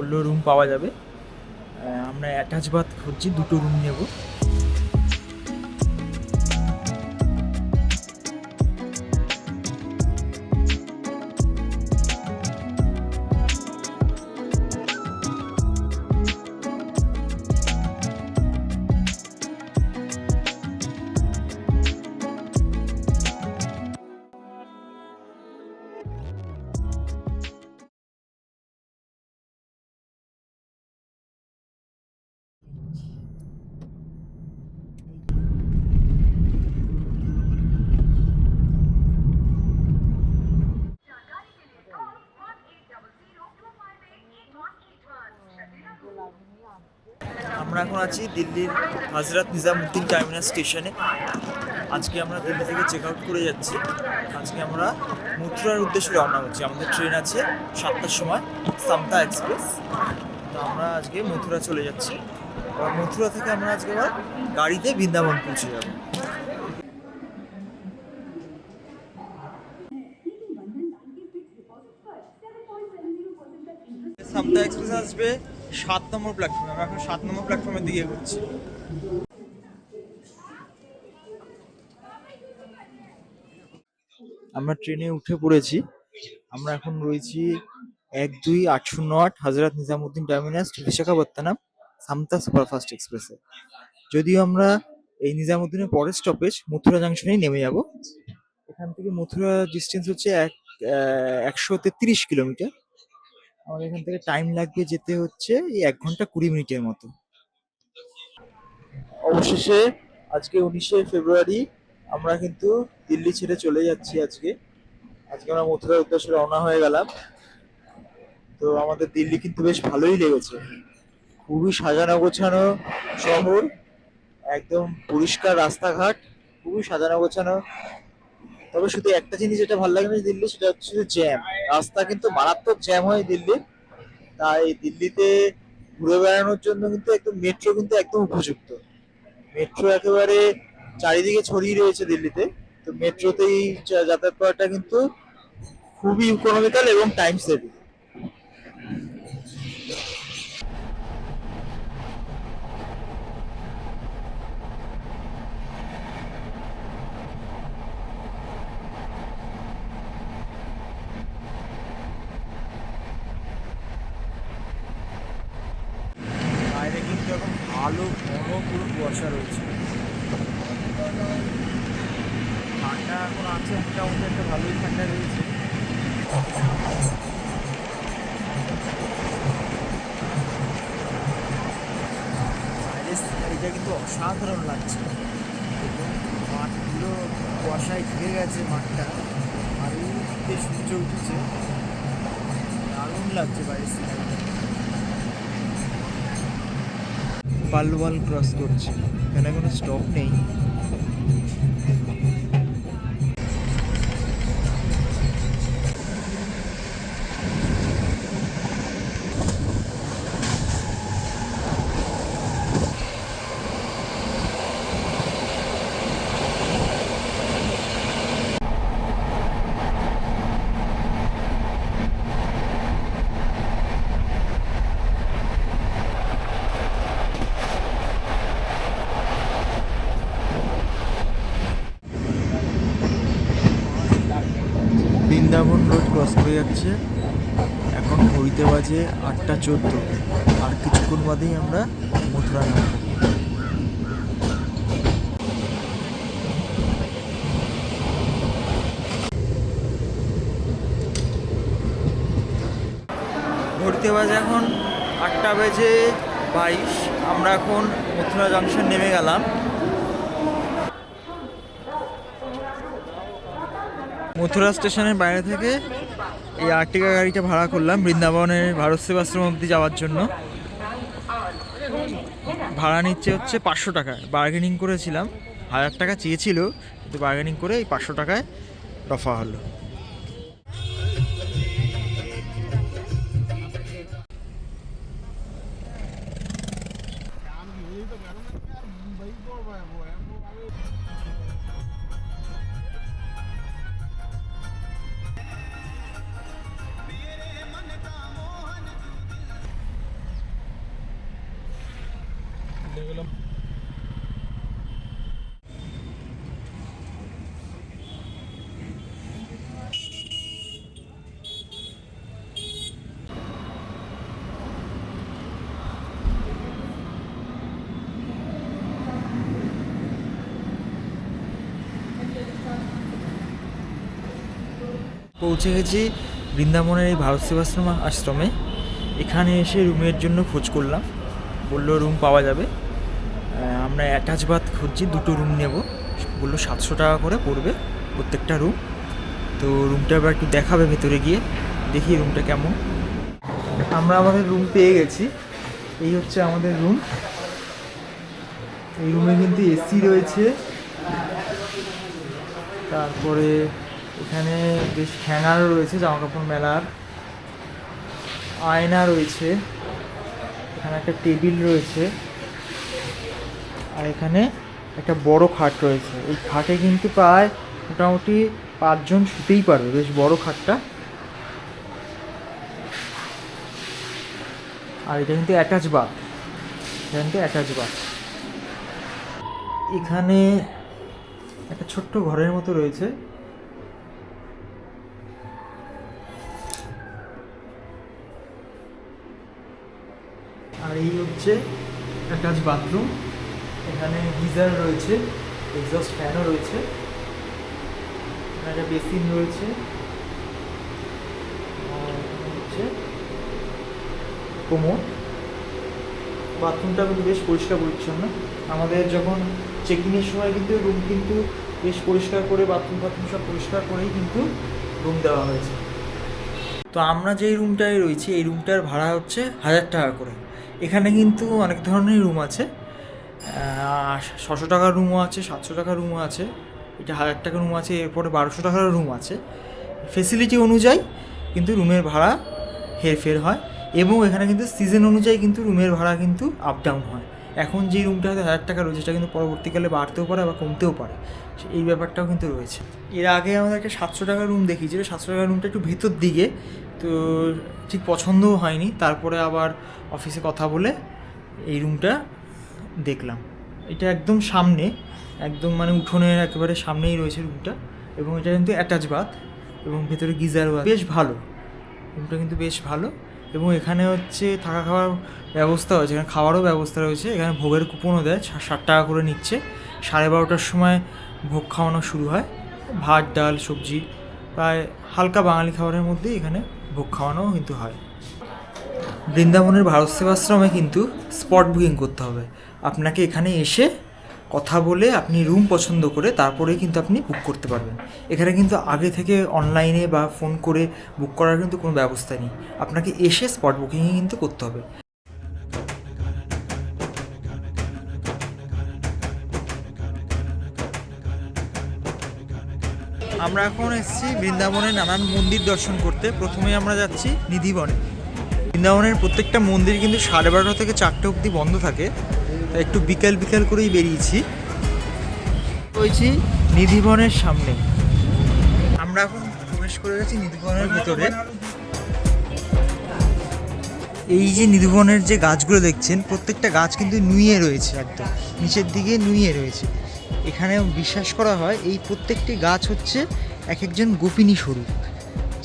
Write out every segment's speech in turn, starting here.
বললেও রুম পাওয়া যাবে। আমরা অ্যাটাচ বাথ খুঁজছি, 2টো রুম নেব। আমরা এখন আছি দিল্লির হজরত নিজামুদ্দিন টার্মিনাস স্টেশনে। আজকে আমরা দিল্লি থেকে চেক আউট করে যাচ্ছি। আজকে আমরা মথুরার উদ্দেশ্যে রওনা হচ্ছি। আমাদের ট্রেন আছে 7টার সময়, সামতা এক্সপ্রেস। তো আমরা আজকে মথুরা চলে যাচ্ছি। আর মথুরা থেকে আমরা আজকে আবার গাড়িতে বৃন্দাবন পৌঁছে যাব। সামতা এক্সপ্রেস আসবে 7 নম্বর প্ল্যাটফর্মে। আমরা এখন 7 নম্বর প্ল্যাটফর্মের দিকে এগোচ্ছি। আমরা ট্রেনে উঠে পড়েছি। আমরা এখন রয়েছি 12808 হজরত নিজামুদ্দিন টার্মিনাস, বিশাখাপত্তনম, সামতা সুপারফাস্ট এক্সপ্রেসে। যদিও আমরা এই নিজামুদ্দিনের পরের স্টপেজ মথুরা জাংশনেই নেমে যাব। এখান থেকে মথুরা ডিস্টেন্স হচ্ছে 133 কিলোমিটার। আমাদের এখান থেকে টাইম লাগবে যেতে হচ্ছে এই 1 ঘন্টা 20 মিনিটের মতো। অবশেষে আজকে 19শে ফেব্রুয়ারি আমরা কিন্তু দিল্লি ছেড়ে চলে যাচ্ছি। আজকে আমরা মথুরার উদ্দেশ্যে রওনা হয়ে গেলাম। তো আমাদের দিল্লি কিন্তু বেশ ভালোই লেগেছে। খুবই সাজানো গোছানো শহর, একদম পরিষ্কার রাস্তাঘাট, খুবই সাজানো গোছানো। তবে শুধু একটা জিনিস যেটা ভালো লাগে না দিল্লি, সেটা হচ্ছে শুধু জ্যাম। রাস্তা কিন্তু মারাত্মক জ্যাম হয় দিল্লি। তাই দিল্লিতে ঘুরে বেড়ানোর জন্য কিন্তু একদম মেট্রো কিন্তু একদম উপযুক্ত। মেট্রো একেবারে চারিদিকে ছড়িয়ে রয়েছে দিল্লিতে। তো মেট্রোতেই যাতায়াত করাটা কিন্তু খুবই ইকোনমিক্যাল এবং টাইম সেভিং। বাইরে কিন্তু এখন ভালো ঘন পুরো কুয়াশা রয়েছে। ঠান্ডা এখন আছে, মোটামুটি একটা ভালোই ঠান্ডা রয়েছে। বাইরের সিনারিটা কিন্তু অসাধারণ লাগছে। এবং মাঠগুলো কুয়াশায় ঘিরে গেছে মাঠটা, আর উঠতে সূর্য উঠেছে, দারুণ লাগছে বাইরের সিনারিটা। পালওয়াল ক্রস করছে, এখানে কোনো স্টপ নেই। বৃন্দাবন রোড ক্রস করে যাচ্ছে। এখন ঘড়িতে বাজে 8টা 14। আর কিছুক্ষণ বাদেই আমরা মথুরা নামব। ঘড়িতে বাজে এখন 8টা 22। আমরা এখন মথুরা জাংশন নেমে গেলাম। মথুরা স্টেশনের বাইরে থেকে এই আর্টিকা গাড়িটা ভাড়া করলাম বৃন্দাবনের ভারত সেবাশ্রম অবধি যাওয়ার জন্য। ভাড়া নিচ্ছে হচ্ছে 500 টাকা। বার্গেনিং করেছিলাম, 1000 টাকা চেয়েছিল, কিন্তু বার্গেনিং করে এই 500 টাকায় দফা হলো। পৌঁছে গেছি বৃন্দাবনের এই ভারত সেবাশ্রম আশ্রমে। এখানে এসে রুমের জন্য খোঁজ করলাম, বললো রুম পাওয়া যাবে। আমরা অ্যাটাচ বাথ খুঁজছি, 2টো রুম নেব, বললো 700 টাকা করে পড়বে প্রত্যেকটা রুম। তো রুমটা এবার একটু দেখাবে ভেতরে গিয়ে, দেখি রুমটা কেমন। আমরা আমাদের রুম পেয়ে গেছি, এই হচ্ছে আমাদের রুম। এই রুমে কিন্তু এসি রয়েছে, তারপরে এখানে বেশ হ্যাঙ্গারও রয়েছে জামা কাপড় মেলার, আয়না রয়েছে, এখানে একটা টেবিল রয়েছে, আর এখানে একটা বড় খাট রয়েছে। এই খাটে কিন্তু প্রায় মোটামুটি 5 জন শুতেই পারবে, বেশ বড় খাটটা। আর এটা কিন্তু অ্যাটাচ বাথ, এখানে একটা ছোট্ট ঘরের মতো রয়েছে। আর এই হচ্ছে অ্যাটাচ বাথরুম, এখানে গিজার রয়েছে, এক্সস্ট ফ্যানও রয়েছে, এখানে একটা বেসিন রয়েছে, আর হচ্ছে কোমোড। বাথরুমটা কিন্তু বেশ পরিষ্কার পরিচ্ছন্ন। আমাদের যখন চেকিংয়ের সময় কিন্তু রুম কিন্তু বেশ পরিষ্কার করে, বাথরুম সব পরিষ্কার করেই কিন্তু রুম দেওয়া হয়েছে। তো আমরা যেই রুমটায় রয়েছি, এই রুমটার ভাড়া হচ্ছে 1000 টাকা করে। এখানে কিন্তু অনেক ধরনের রুম আছে, 600 টাকার রুমও আছে, 700 টাকার রুমও আছে, এটা 1000 টাকার রুম আছে, এরপরে 1200 টাকার রুম আছে। ফেসিলিটি অনুযায়ী কিন্তু রুমের ভাড়া হেরফের হয়, এবং এখানে কিন্তু সিজন অনুযায়ী কিন্তু রুমের ভাড়া কিন্তু আপ ডাউন হয়। এখন যে রুমটা হয়তো 1000 টাকা রয়েছে, সেটা কিন্তু পরবর্তীকালে বাড়তেও পারে বা কমতেও পারে, এই ব্যাপারটাও কিন্তু রয়েছে। এর আগে আমাদের একটা 700 টাকার রুম দেখিয়েছিল, 700 টাকার রুমটা একটু ভেতর দিকে, তো ঠিক পছন্দও হয়নি। তারপরে আবার অফিসে কথা বলে এই রুমটা দেখলাম। এটা একদম সামনে, একদম মানে উঠোনের একেবারে সামনেই রয়েছে রুমটা, এবং এটা কিন্তু অ্যাটাচ বাথ, এবং ভেতরে গিজারও বেশ ভালো, রুমটা কিন্তু বেশ ভালো। এবং এখানে হচ্ছে থাকা খাওয়ার ব্যবস্থা হয়েছে, এখানে খাওয়ারও ব্যবস্থা রয়েছে, এখানে ভোগের কুপনও দেয়, 60 টাকা করে নিচ্ছে। 12:30টার সময় ভোগ খাওয়ানো শুরু হয়, ভাত ডাল সবজি, প্রায় হালকা বাঙালি খাবারের মধ্যে এখানে ভোগ খাওয়ানো কিন্তু হয়। বৃন্দাবনের ভারত সেবাশ্রমে কিন্তু স্পট বুকিং করতে হবে। আপনাকে এখানে এসে কথা বলে আপনি রুম পছন্দ করে তারপরেই কিন্তু আপনি বুক করতে পারবেন। এখানে কিন্তু আগে থেকে অনলাইনে বা ফোন করে বুক করার কিন্তু কোনো ব্যবস্থা নেই, আপনাকে এসে স্পট বুকিংই কিন্তু করতে হবে। আমরা এখন এসেছি বৃন্দাবনে নানান মন্দির দর্শন করতে। প্রথমে আমরা যাচ্ছি নিধিবনে। বৃন্দাবনের প্রত্যেকটা মন্দির কিন্তু 12:30 থেকে 4টে অবধি বন্ধ থাকে, তাই একটু বিকেল করেই বেরিয়েছি। রয়েছি নিধিবনের সামনে, আমরা এখন প্রবেশ করে গেছি নিধিবনের ভিতরে। এই যে নিধিবনের যে গাছগুলো দেখছেন, প্রত্যেকটা গাছ কিন্তু নুয়ে রয়েছে, একদম নিচের দিকে নুয়ে রয়েছে। এখানে বিশ্বাস করা হয় এই প্রত্যেকটি গাছ হচ্ছে এক একজন গোপিনী স্বরূপ,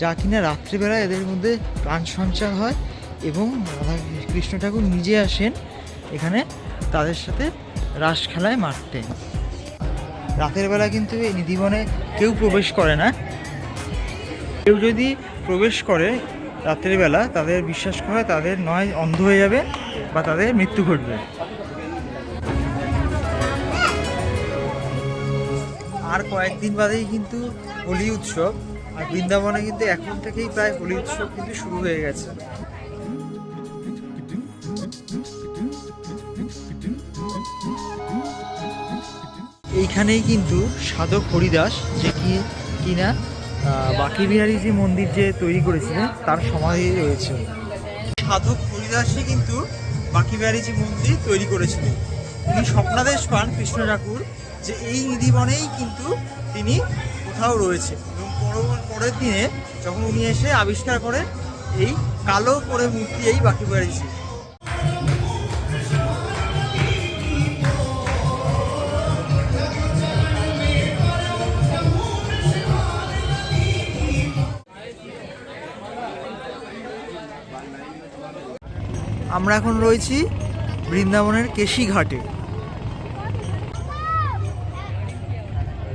যা কিনা রাত্রিবেলা এদের মধ্যে প্রাণ সঞ্চার হয়, এবং রাধা কৃষ্ণ ঠাকুর নিজে আসেন এখানে তাদের সাথে রাস খেলায় মারতে। রাতের বেলা কিন্তু এই নিধিবনে কেউ প্রবেশ করে না। কেউ যদি প্রবেশ করে রাতের বেলা, তাদের বিশ্বাস করা হয় তাদের নয় অন্ধ হয়ে যাবে বা তাদের মৃত্যু ঘটবে। আর কয়েকদিন বাদেই কিন্তু হোলি উৎসব, আর বৃন্দাবনে কিন্তু এখন থেকেই প্রায় হোলি উৎসব কিন্তু শুরু হয়ে গেছে। এইখানেই কিন্তু সাধক হরিদাস, যে কিনা বাঁকি বিহারীজি মন্দির যে তৈরি করেছিলেন, তার সমাধি রয়েছে। সাধক হরিদাসই কিন্তু বাঁকি বিহারীজি মন্দির তৈরি করেছিলেন। উনি স্বপ্নাদেশ পান কৃষ্ণ ঠাকুর যে এই নিধিবনেই কিন্তু তিনি কোথাও রয়েছে, এবং পরের দিনে যখন উনি এসে আবিষ্কার করেন এই কালো করে মূর্তি এই বাঁকি বিহারীজি। আমরা এখন রয়েছি বৃন্দাবনের কেশি ঘাটে,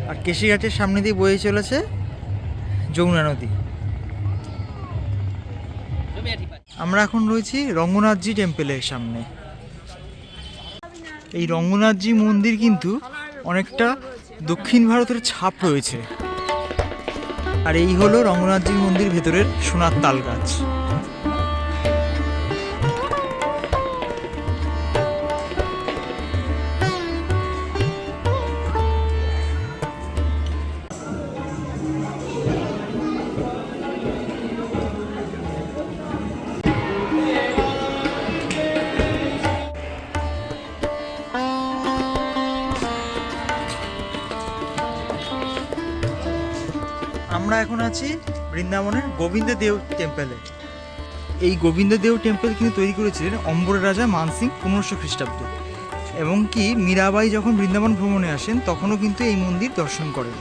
আর কেশি ঘাটের সামনে দিয়ে বয়ে চলেছে যমুনা নদী। আমরা এখন রয়েছি রঙ্গনাথজি টেম্পলের সামনে। এই রঙ্গনাথজি মন্দির কিন্তু অনেকটা দক্ষিণ ভারতের ছাপ রয়েছে। আর এই হলো রঙ্গনাথজি মন্দির ভেতরের সোনার তাল গাছ। আমরা এখন আছি বৃন্দাবনের গোবিন্দদেব টেম্পলে। এই গোবিন্দদেব টেম্পল কিন্তু তৈরি করেছিলেন অম্বরের রাজা মানসিং 1500 খ্রিস্টাব্দ, এবং কি মীরাবাই যখন বৃন্দাবন ভ্রমণে আসেন তখনও কিন্তু এই মন্দির দর্শন করেন।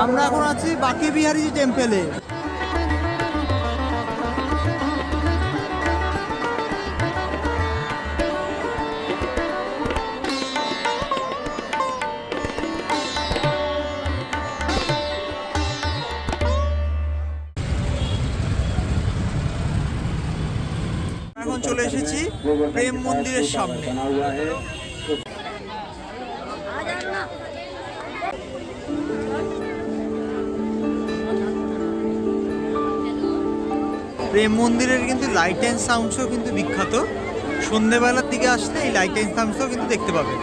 আমরা এখন আছি বাঁকে বিহারীজি টেম্পলে। এখন চলে এসেছি প্রেম মন্দিরের সামনে। প্রেম মন্দিরের কিন্তু লাইট অ্যান্ড সাউন্ড শো কিন্তু বিখ্যাত। সন্ধেবেলার দিকে আসলে এই লাইট অ্যান্ড সাউন্ড শো কিন্তু দেখতে পাবেন।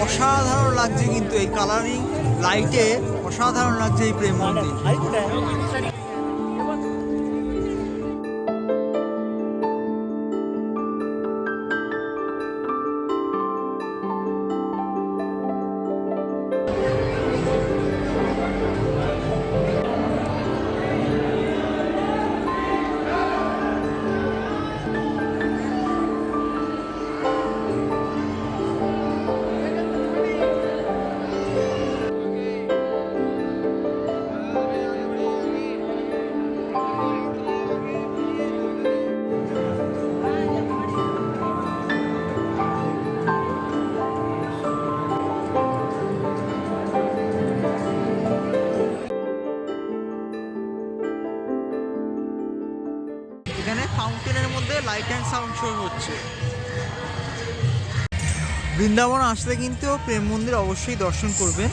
অসাধারণ লাগছে কিন্তু এই কালারিং লাইটে, অসাধারণ লাগছে এই প্রেম মন্দির। এখানে ফাউন্টেনের মধ্যে লাইট অ্যান্ড সাউন্ড শো হচ্ছে। বৃন্দাবন আসলে কিন্তু প্রেম মন্দির অবশ্যই দর্শন করবেন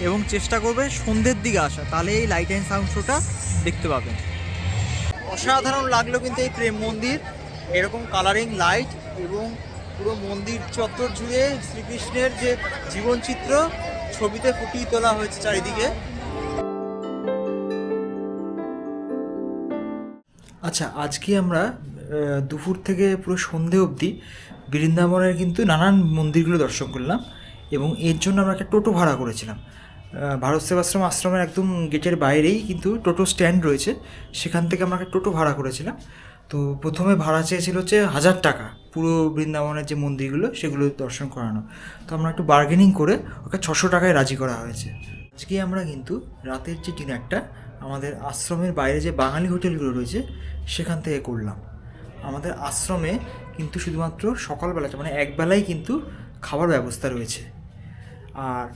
এবং চেষ্টা করবেন সন্ধ্যের দিকে আসা, তাহলে এই লাইট অ্যান্ড সাউন্ড শোটা দেখতে পাবেন। অসাধারণ লাগলো কিন্তু এই প্রেম মন্দির, এরকম কালারিং লাইট এবং পুরো মন্দির চত্বর জুড়ে শ্রীকৃষ্ণের যে জীবনচিত্র ছবিতে ফুটিয়ে তোলা হয়েছে চারিদিকে। আচ্ছা, আজকে আমরা দুপুর থেকে পুরো সন্ধে অবধি বৃন্দাবনের কিন্তু নানান মন্দিরগুলো দর্শন করলাম, এবং এর জন্য আমরা একটা টোটো ভাড়া করেছিলাম। ভারত সেবাশ্রম আশ্রমের একদম গেটের বাইরেই কিন্তু টোটো স্ট্যান্ড রয়েছে, সেখান থেকে আমরা একটা টোটো ভাড়া করেছিলাম। তো প্রথমে ভাড়া চেয়েছিল হচ্ছে 1000 টাকা পুরো বৃন্দাবনের যে মন্দিরগুলো সেগুলো দর্শন করানো। তো আমরা একটু বার্গেনিং করে ওকে 600 টাকায় রাজি করা হয়েছে। আজকে আমরা কিন্তু রাতের যে ডিনারটা আমাদের আশ্রমের বাইরে যে বাঙালি হোটেলগুলো রয়েছে সেখান থেকে করলাম। আমাদের আশ্রমে কিন্তু শুধুমাত্র সকালবেলাটা মানে একবেলাই কিন্তু খাবার ব্যবস্থা রয়েছে, আর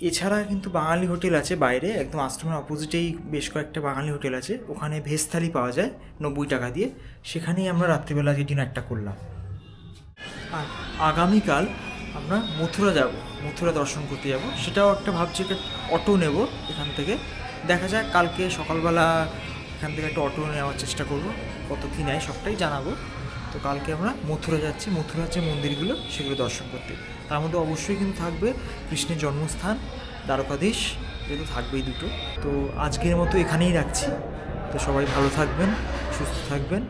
এছাড়া কিন্তু বাঙালি হোটেল আছে বাইরে, একদম আশ্রমের অপোজিটেই বেশ কয়েকটা বাঙালি হোটেল আছে, ওখানে ভেজ থালি পাওয়া যায় 90 টাকা দিয়ে, সেখানেই আমরা রাত্রিবেলা যে ডিনারটা করলাম। আর আগামীকাল আমরা মথুরা যাব, মথুরা দর্শন করতে যাব, সেটাও একটা ভাবছি একটা অটো নেব এখান থেকে। দেখা যাক কালকে সকালবেলা এখান থেকে একটা অটো নেওয়ার চেষ্টা করব, কত কী নেয় সবটাই জানাবো। তো কালকে আমরা মথুরা যাচ্ছি, মথুরার যে মন্দিরগুলো সেগুলো দর্শন করতে। তার মধ্যে অবশ্যই কিন্তু থাকবে কৃষ্ণের জন্মস্থান দ্বারকাধীশ, এটা তো থাকবেই দুটো। তো আজকের মতো এখানেই রাখছি। তো সবাই ভালো থাকবেন, সুস্থ থাকবেন।